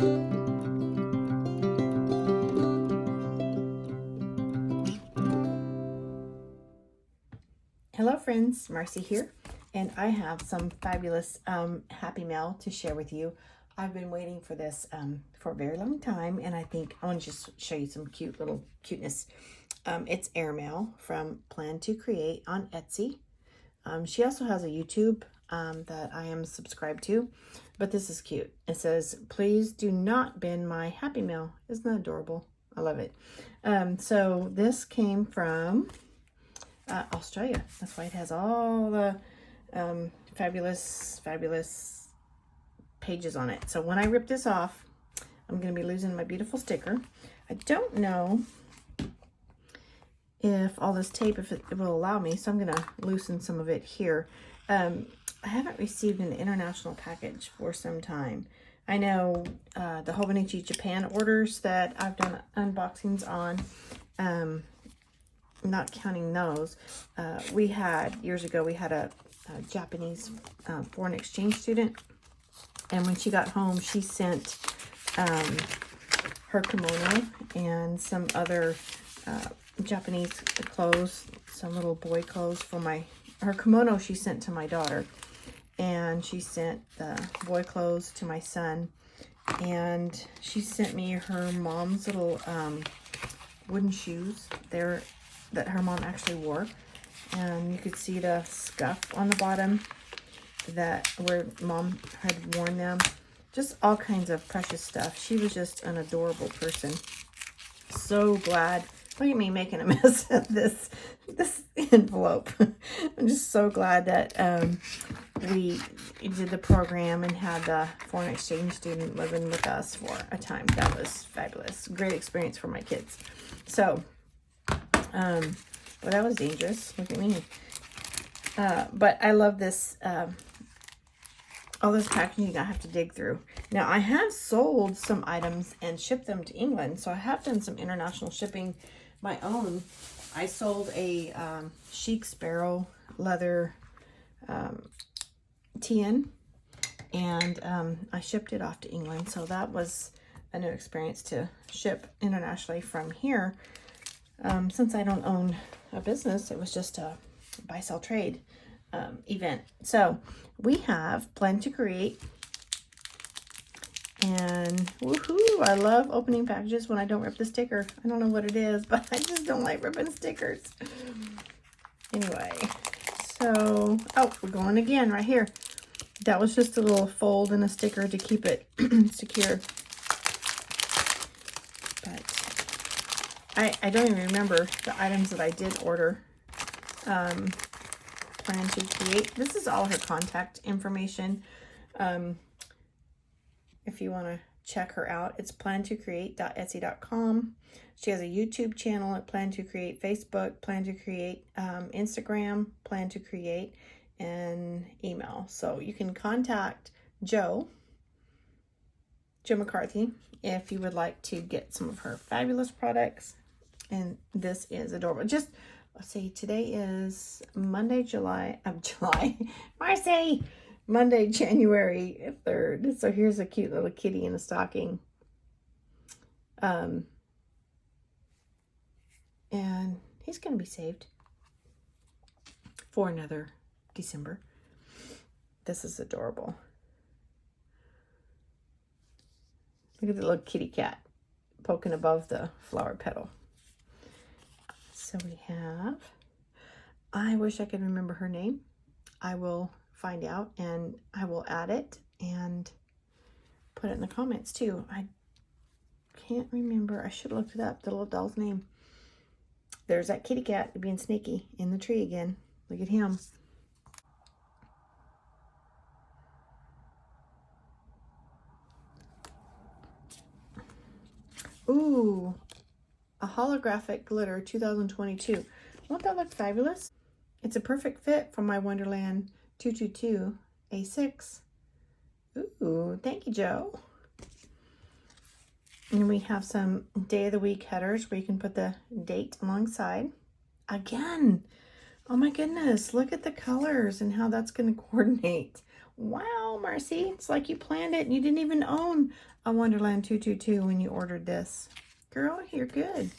Hello friends, Marcy here, and I have some fabulous Happy Mail to share with you. I've been waiting for this for a very long time, and I think I want to just show you some little cuteness. It's airmail from Plan to Create on Etsy. She also has a YouTube that I am subscribed to, but this is cute. It says, "Please do not bin my Happy Mail." Isn't that adorable? I love it. So this came from Australia. That's why it has all the fabulous pages on it. So when I rip this off, I'm going to be losing my beautiful sticker. I don't know if all this tape, if it will allow me, so I'm going to loosen some of it here. I haven't received an international package for some time. I know the Hobonichi Japan orders that I've done unboxings on, not counting those, we had, years ago, we had a Japanese foreign exchange student, and when she got home, she sent her kimono and some other Japanese clothes, some little boy clothes for her kimono she sent to my daughter, and she sent the boy clothes to my son, and she sent me her mom's little wooden shoes that her mom actually wore, and you could see the scuff on the bottom where mom had worn them. Just all kinds of precious stuff. She was just an adorable person. So glad. Look at me making a mess of this envelope. I'm just so glad that we did the program and had the foreign exchange student living with us for a time. That was fabulous. Great experience for my kids. So well, that was dangerous. Look at me. But I love this, all this packaging I have to dig through. Now, I have sold some items and shipped them to England, so I have done some international shipping my own. I sold a chic sparrow leather tin, and I shipped it off to England, so that was a new experience to ship internationally from here. Since I don't own a business, it was just a buy-sell trade event. So we have Plan to Create, and woohoo! I love opening packages when I don't rip the sticker. I don't know what it is, but I just don't like ripping stickers. Anyway, so we're going again right here. That was just a little fold and a sticker to keep it secure. I don't even remember the items that I did order. Plan to Create. This is all her contact information. If you want to check her out, it's plantocreate.etsy.com. She has a YouTube channel at Plan to Create, Facebook, Plan to Create, Instagram, Plan to Create, and email. So you can contact Joe McCarthy, if you would like to get some of her fabulous products. And this is adorable. Just, let's see, today is Monday, Monday, January 3rd. So here's a cute little kitty in a stocking. And he's going to be saved for another December. This is adorable. Look at the little kitty cat poking above the flower petal. So we have, I wish I could remember her name. I will find out and I will add it and put it in the comments too. I can't remember. I should have looked it up, the little doll's name. There's that kitty cat being sneaky in the tree again. Look at him. Ooh, a holographic glitter 2022. Won't that look fabulous? It's a perfect fit for my Wonderland 222 A6. Ooh, thank you, Joe. And we have some day of the week headers where you can put the date alongside. Again, oh my goodness, look at the colors and how that's going to coordinate. Wow, Marcy, it's like you planned it and you didn't even own a Wonderland 222 when you ordered this. Girl, you're good.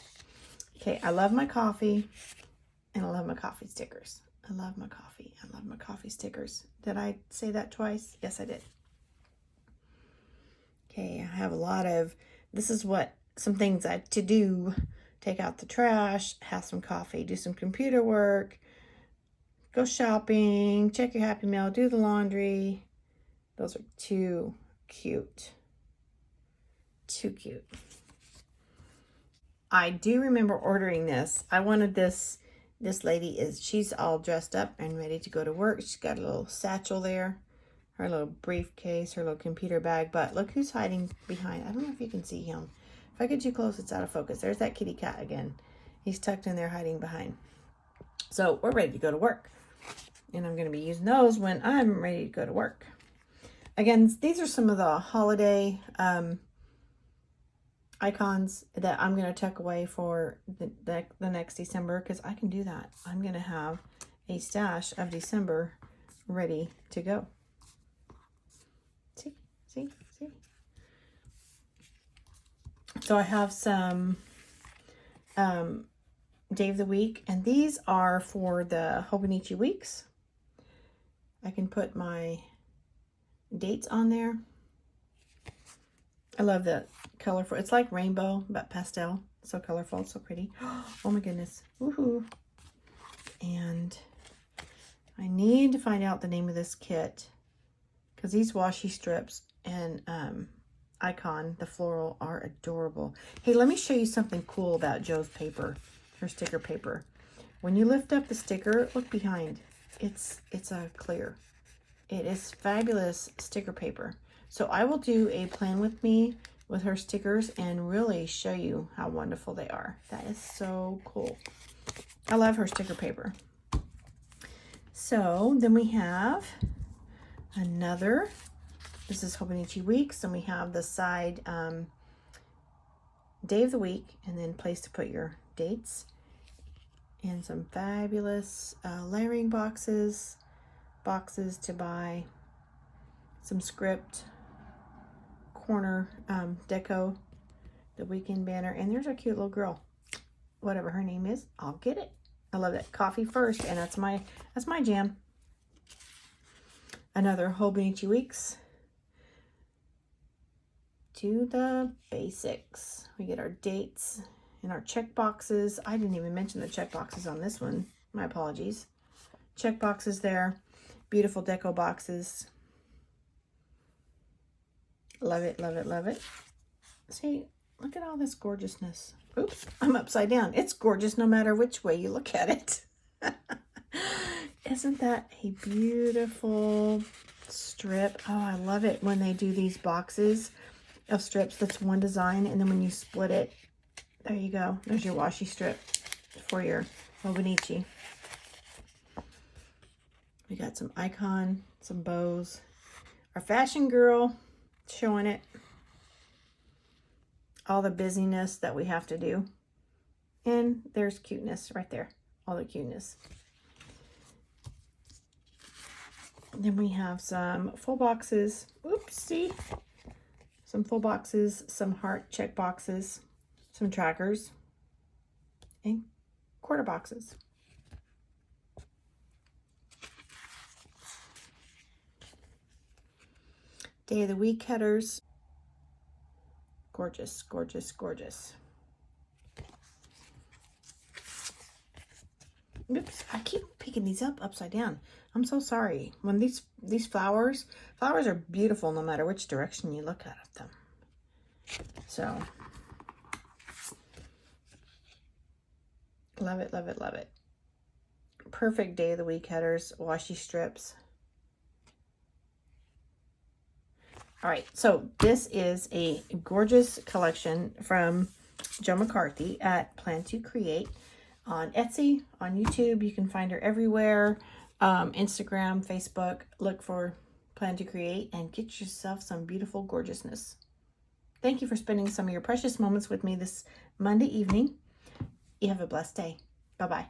Okay, I love my coffee and I love my coffee stickers. I love my coffee. I love my coffee stickers. Did I say that twice? Yes, I did. Okay, I have a lot of, this is what, some things I to do. Take out the trash, have some coffee, do some computer work, go shopping, check your Happy Mail, do the laundry. Those are too cute. Too cute. I do remember ordering this. I wanted this. This lady she's all dressed up and ready to go to work. She's got a little satchel there, her little briefcase, her little computer bag. But look who's hiding behind. I don't know if you can see him. If I get too close, it's out of focus. There's that kitty cat again. He's tucked in there hiding behind. So we're ready to go to work. And I'm going to be using those when I'm ready to go to work. Again, these are some of the holiday icons that I'm going to tuck away for the next December, because I can do that. I'm going to have a stash of December ready to go. See? So I have some day of the week, and these are for the Hobonichi weeks. I can put my dates on there. I love the colorful. It's like rainbow, but pastel. So colorful, so pretty. Oh my goodness. Woohoo. And I need to find out the name of this kit, because these washi strips and icon, the floral, are adorable. Hey, let me show you something cool about Joe's paper, her sticker paper. When you lift up the sticker, look behind. It's a clear. It is fabulous sticker paper. So I will do a plan with me with her stickers and really show you how wonderful they are. That is so cool. I love her sticker paper. So then we have another, this is Hobonichi Weeks, and we have the side day of the week, and then place to put your dates, and some fabulous layering boxes to buy, some script, corner deco, the weekend banner, and there's a cute little girl, whatever her name is. I'll get it. I love that. Coffee first, and that's my jam. Another Hobonichi Weeks. To the basics. We get our dates and our check boxes. I didn't even mention the check boxes on this one. My apologies. Check boxes there. Beautiful deco boxes. Love it, love it, love it. See, look at all this gorgeousness. Oops, I'm upside down. It's gorgeous no matter which way you look at it. Isn't that a beautiful strip? Oh, I love it when they do these boxes of strips. That's one design, and then when you split it, there you go. There's your washi strip for your Hobonichi. We got some icon, some bows. Our fashion girl showing it. All the busyness that we have to do. And there's cuteness right there. All the cuteness. And then we have some full boxes. Oopsie. Some full boxes, some heart check boxes, some trackers, and quarter boxes. Day of the week headers. Gorgeous, gorgeous, gorgeous. Oops, I keep picking these up upside down. I'm so sorry. When these flowers are beautiful no matter which direction you look at them. So, love it, love it, love it. Perfect day of the week headers, washi strips. All right, so this is a gorgeous collection from Joe McCarthy at Plan to Create on Etsy, on YouTube. You can find her everywhere. Instagram, Facebook. Look for Plan to Create and get yourself some beautiful gorgeousness. Thank you for spending some of your precious moments with me this Monday evening. You have a blessed day. Bye-bye.